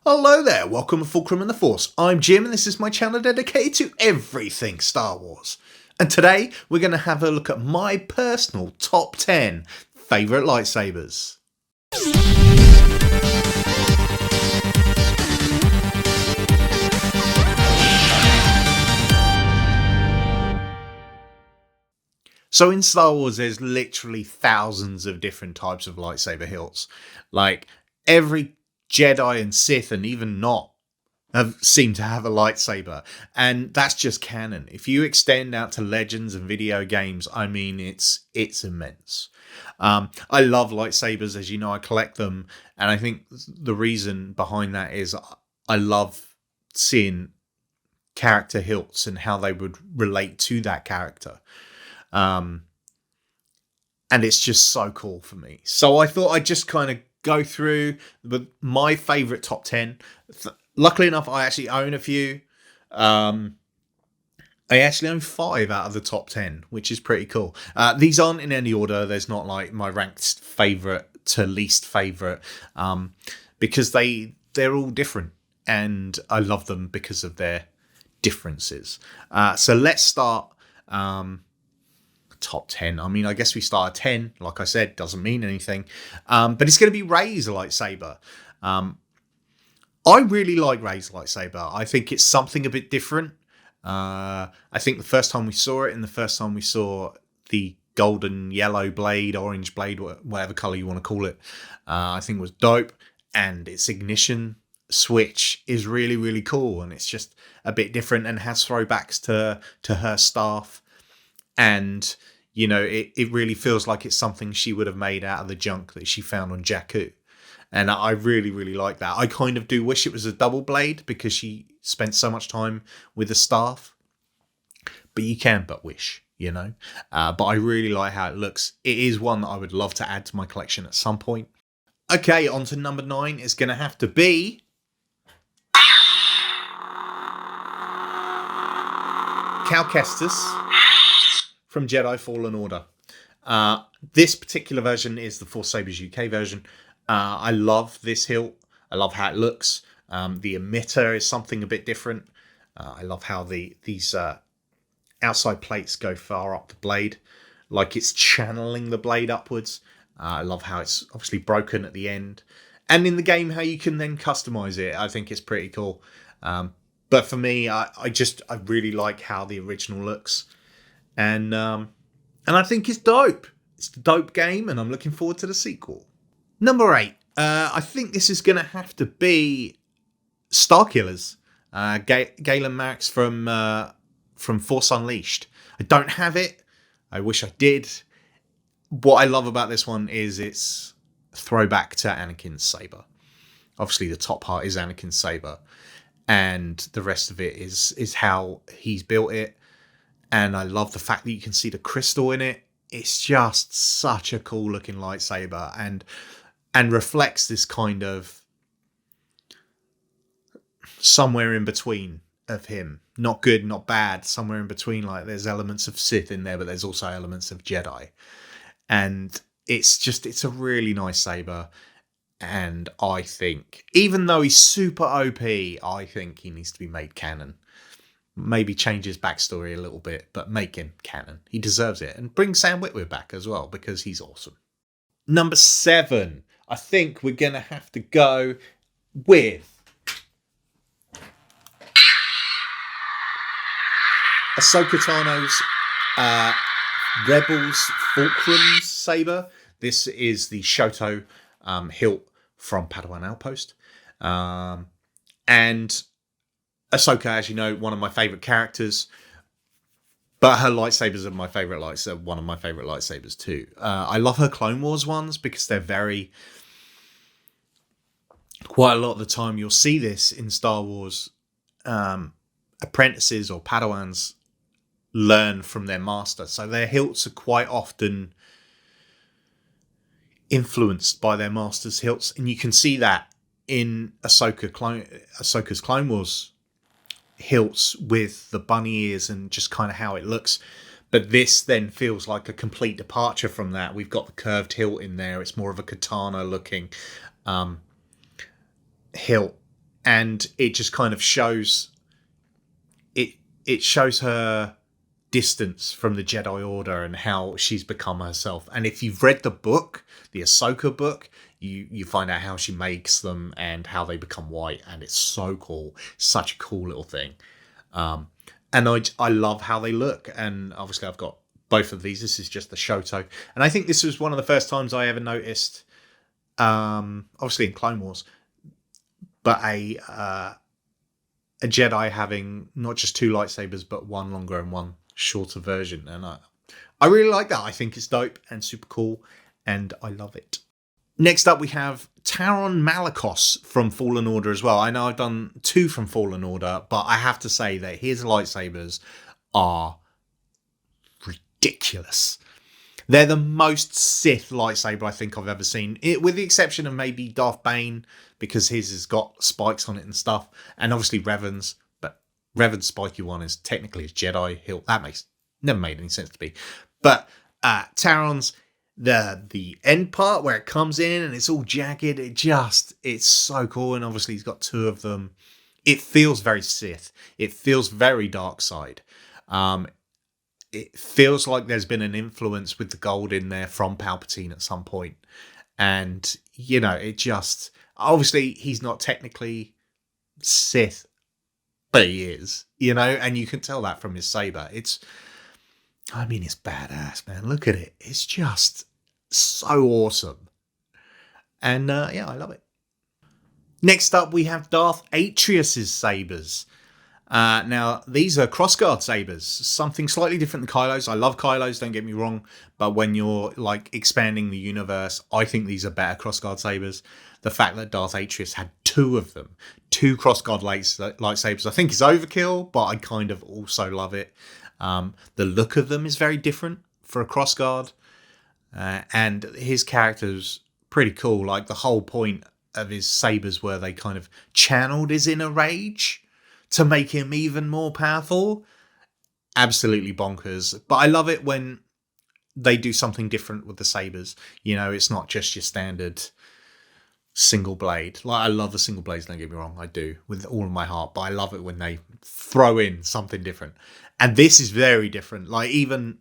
Hello there, welcome to Fulcrum and the Force. I'm Jim and this is my channel dedicated to everything Star Wars. And today we're going to have a look at my personal top 10 favourite lightsabers. So in Star Wars there's literally thousands of different types of lightsaber hilts. Like every Jedi and Sith and even not seem to have a lightsaber, and that's just canon. If you extend out to Legends and video games, I mean it's immense. I love lightsabers, as you know. I collect them, and I think the reason behind that is I love seeing character hilts and how they would relate to that character. And it's just so cool for me. So I thought I'd just kind of go through my favourite top 10. Luckily enough, I actually own a few. I actually own 5 out of the top 10, which is pretty cool. These aren't in any order. There's not like my ranked favourite to least favourite, because they're all different, and I love them because of their differences. So let's start. Top 10. I mean, I guess we start at 10. Like I said, doesn't mean anything. But it's going to be Rey's lightsaber. I really like Rey's lightsaber. I think it's something a bit different. I think the first time we saw it and the first time we saw the golden yellow blade, orange blade, whatever color you want to call it, I think was dope. And its ignition switch is really, really cool. And it's just a bit different and has throwbacks to her staff. And, you know, it really feels like it's something she would have made out of the junk that she found on Jakku. And I really, really like that. I kind of do wish it was a double blade because she spent so much time with the staff. But you can but wish, you know. But I really like how it looks. It is one that I would love to add to my collection at some point. Okay, on to number 9. It's going to have to be Cal Kestis from Jedi Fallen Order. This particular version is the Force Sabers UK version. I love this hilt. I love how it looks. The emitter is something a bit different. I love how these outside plates go far up the blade, like it's channeling the blade upwards. I love how it's obviously broken at the end. And in the game, how you can then customize it. I think it's pretty cool. But for me, I really like how the original looks. And I think it's dope. It's a dope game, and I'm looking forward to the sequel. Number 8. I think this is going to have to be Starkillers. Galen Marks from Force Unleashed. I don't have it. I wish I did. What I love about this one is its throwback to Anakin's saber. Obviously, the top part is Anakin's saber, and the rest of it is how he's built it. And I love the fact that you can see the crystal in it. It's just such a cool looking lightsaber, and reflects this kind of somewhere in between of him. Not good, not bad, somewhere in between. Like there's elements of Sith in there, but there's also elements of Jedi. And it's a really nice saber. And I think, even though he's super OP, I think he needs to be made canon. Maybe change his backstory a little bit, but make him canon. He deserves it. And bring Sam Witwer back as well, because he's awesome. Number 7. I think we're going to have to go with Ahsoka Tano's Rebels Fulcrum saber. This is the Shoto hilt from Padawan Outpost. And Ahsoka, as you know, one of my favourite characters, but her lightsabers are my favourite lightsaber. One of my favourite lightsabers too. I love her Clone Wars ones because they're very. Quite a lot of the time, you'll see this in Star Wars. Apprentices or Padawans learn from their master, so their hilts are quite often influenced by their master's hilts, and you can see that in Ahsoka's Clone Wars hilts with the bunny ears and just kind of how it looks. But this then feels like a complete departure from that. We've got the curved hilt in there. It's more of a katana looking hilt, and it just kind of shows it shows her distance from the Jedi Order and how she's become herself. And if you've read the book, the Ahsoka book, you find out how she makes them and how they become white, and it's so cool. Such a cool little thing. And I love how they look. And obviously I've got both of these. This is just the Shoto. And I think this was one of the first times I ever noticed, obviously in Clone Wars, but a Jedi having not just two lightsabers, but one longer and one shorter version. And I really like that. I think it's dope and super cool, and I love it. Next up, we have Taron Malicos from Fallen Order as well. I know I've done 2 from Fallen Order, but I have to say that his lightsabers are ridiculous. They're the most Sith lightsaber I think I've ever seen, with the exception of maybe Darth Bane, because his has got spikes on it and stuff, and obviously Revan's, but Revan's spiky one is technically his Jedi hilt. That never made any sense to me. But Taron's, the end part where it comes in and it's all jagged, it's so cool. And obviously he's got 2 of them. It feels very Sith. It feels very dark side. It feels like there's been an influence with the gold in there from Palpatine at some point. And, it just... Obviously, he's not technically Sith, but he is, and you can tell that from his saber. It's badass, man. Look at it. It's just so awesome. And, I love it. Next up, we have Darth Atrius' sabers. Now, these are crossguard sabers, something slightly different than Kylo's. I love Kylo's, don't get me wrong, but when you're expanding the universe, I think these are better crossguard sabers. The fact that Darth Atrius had 2 of them, 2 crossguard lightsabers, I think is overkill, but I kind of also love it. The look of them is very different for a crossguard, and his character's pretty cool. The whole point of his sabers were they kind of channeled his inner rage to make him even more powerful. Absolutely bonkers. But I love it when they do something different with the sabers. It's not just your standard single blade. I love the single blades, don't get me wrong. I do, with all of my heart. But I love it when they throw in something different. And this is very different. Even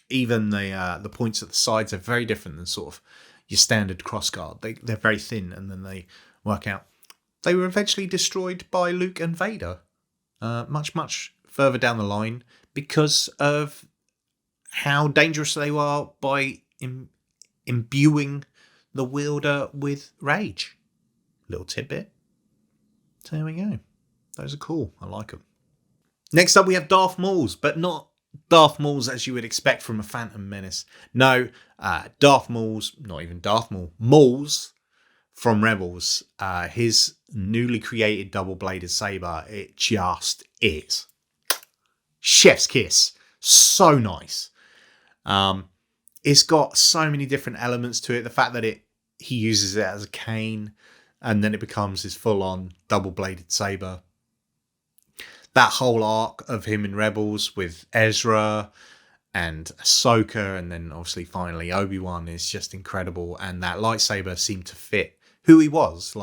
the points at the sides are very different than sort of your standard crossguard. They're very thin, and then they work out. They were eventually destroyed by Luke and Vader, much, much further down the line, because of how dangerous they were by imbuing the wielder with rage. Little tidbit. So there we go. Those are cool. I like them. Next up, we have Darth Mauls, but not Darth Mauls as you would expect from a Phantom Menace. No, Darth Mauls, not even Darth Maul, Mauls from Rebels, his newly created double-bladed saber, it just is chef's kiss. So nice. It's got so many different elements to it. The fact that he uses it as a cane, and then it becomes his full-on double-bladed saber. That whole arc of him in Rebels with Ezra and Ahsoka, and then obviously finally Obi-Wan, is just incredible. And that lightsaber seemed to fit who he was,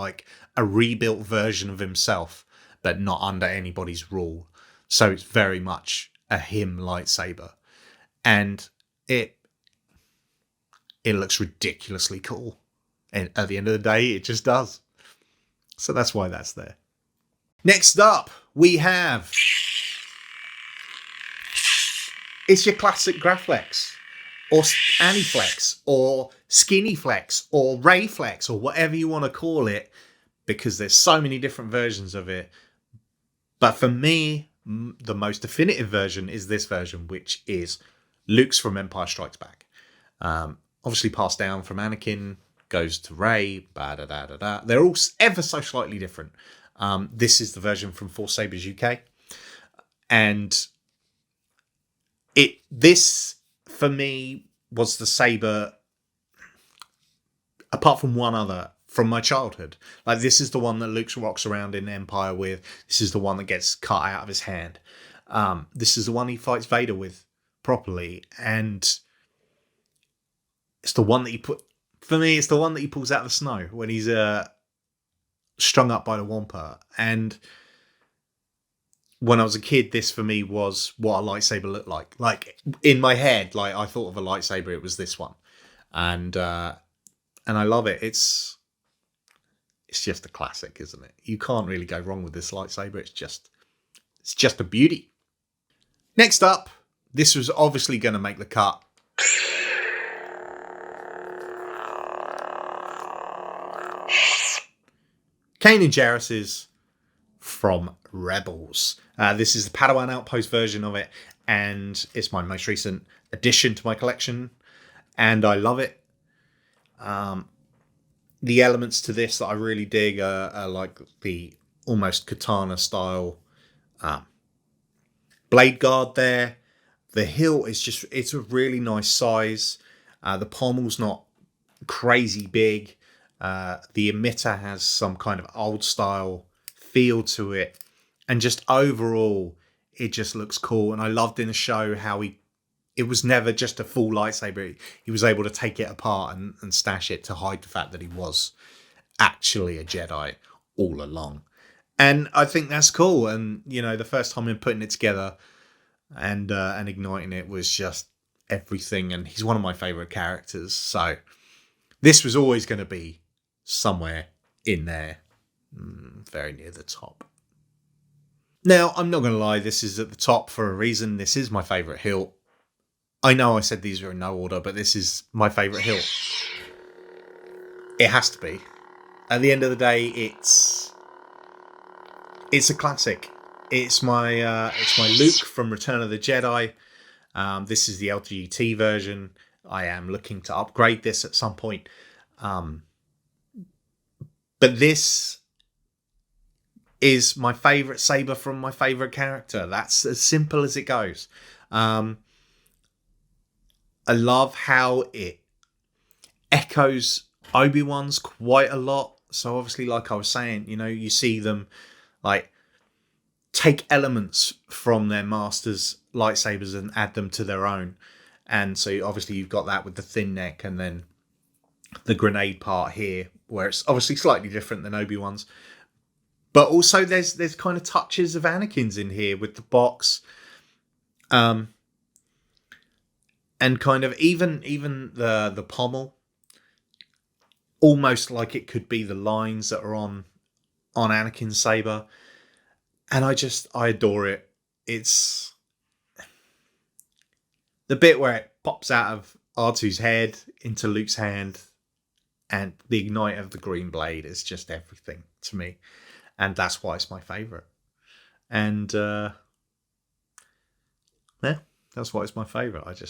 a rebuilt version of himself, but not under anybody's rule. So it's very much a him lightsaber. And it looks ridiculously cool. And at the end of the day, it just does. So that's why that's there. Next up, we have... It's your classic Graflex, or Aniflex, or Skinnyflex, or Rayflex, or whatever you want to call it, because there's so many different versions of it. But for me, the most definitive version is this version, which is Luke's from Empire Strikes Back. Obviously passed down from Anakin, goes to Rey, da-da-da-da-da. They're all ever so slightly different. This is the version from Force Sabers UK. And this, for me, was the saber, apart from one other, from my childhood. This is the one that Luke rocks around in Empire with. This is the one that gets cut out of his hand. This is the one he fights Vader with properly. And it's the one that for me, it's the one that he pulls out of the snow when he's strung up by the Wampa. And when I was a kid, this for me was what a lightsaber looked like. Like in my head, like I thought of a lightsaber, it was this one, and I love it. It's just a classic, isn't it? You can't really go wrong with this lightsaber. It's just a beauty. Next up, this was obviously going to make the cut. Kanan Jarrus's from Rebels. This is the Padawan Outpost version of it, and it's my most recent addition to my collection, and I love it. The elements to this that I really dig are like the almost katana style blade guard there. The hilt is it's a really nice size. The pommel's not crazy big. The emitter has some kind of old style feel to it, and just overall it just looks cool. And I loved in the show how it was never just a full lightsaber. He was able to take it apart and stash it to hide the fact that he was actually a Jedi all along. And I think that's cool. And you know, the first time in putting it together and igniting it was just everything. And he's one of my favorite characters, so this was always going to be somewhere in there, very near the top. Now, I'm not going to lie, this is at the top for a reason. This is my favourite hilt. I know I said these are in no order, but this is my favourite hilt. It has to be. At the end of the day, it's a classic. It's my Luke from Return of the Jedi. This is the LGT version. I am looking to upgrade this at some point. But this is my favourite saber from my favourite character. That's as simple as it goes. I love how it echoes Obi-Wan's quite a lot. So obviously, like I was saying, you know, you see them like take elements from their master's lightsabers and add them to their own. And so obviously you've got that with the thin neck and then the grenade part here, where it's obviously slightly different than Obi-Wan's. But also there's kind of touches of Anakin's in here with the box. And kind of even the pommel, almost like it could be the lines that are on Anakin's saber. And I adore it. It's the bit where it pops out of R2's head into Luke's hand, and the ignite of the green blade is just everything to me. And that's why it's my favourite. And yeah, that's why it's my favourite.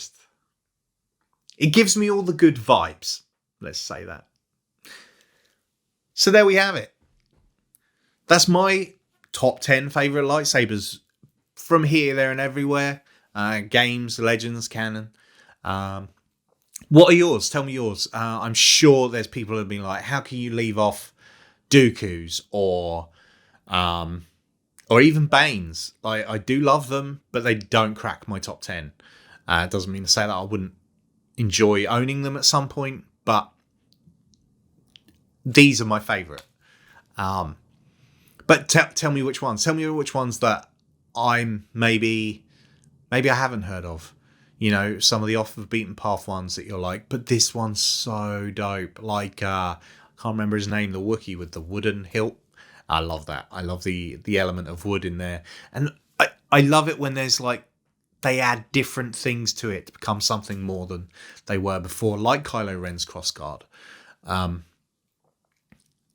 It gives me all the good vibes. Let's say that. So there we have it. That's my top 10 favourite lightsabers from here, there, and everywhere. Games, Legends, Canon. What are yours? Tell me yours. I'm sure there's people who have been like, how can you leave off Dooku's or even Bane's? Like, I do love them, but they don't crack my top 10. It doesn't mean to say that I wouldn't enjoy owning them at some point, but these are my favourite. But tell me which ones. Tell me which ones that I'm maybe I haven't heard of. You know, some of the off the beaten path ones that you're like, but this one's so dope. Like, I can't remember his name, the Wookiee with the wooden hilt. I love that. I love the element of wood in there. And I love it when there's like, they add different things to it to become something more than they were before, like Kylo Ren's crossguard.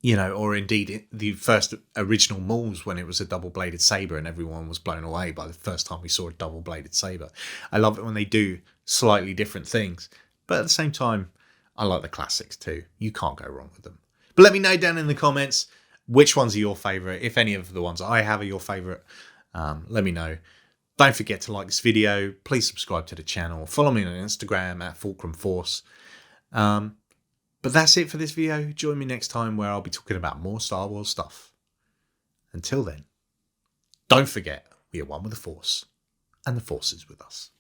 You know, or indeed the first original Maul's when it was a double-bladed saber and everyone was blown away by the first time we saw a double-bladed saber. I love it when they do slightly different things. But at the same time, I like the classics too. You can't go wrong with them. But let me know down in the comments which ones are your favourite. If any of the ones I have are your favourite, let me know. Don't forget to like this video. Please subscribe to the channel. Follow me on Instagram at Fulcrum Force. But that's it for this video. Join me next time where I'll be talking about more Star Wars stuff. Until then, don't forget, we are one with the Force, and the Force is with us.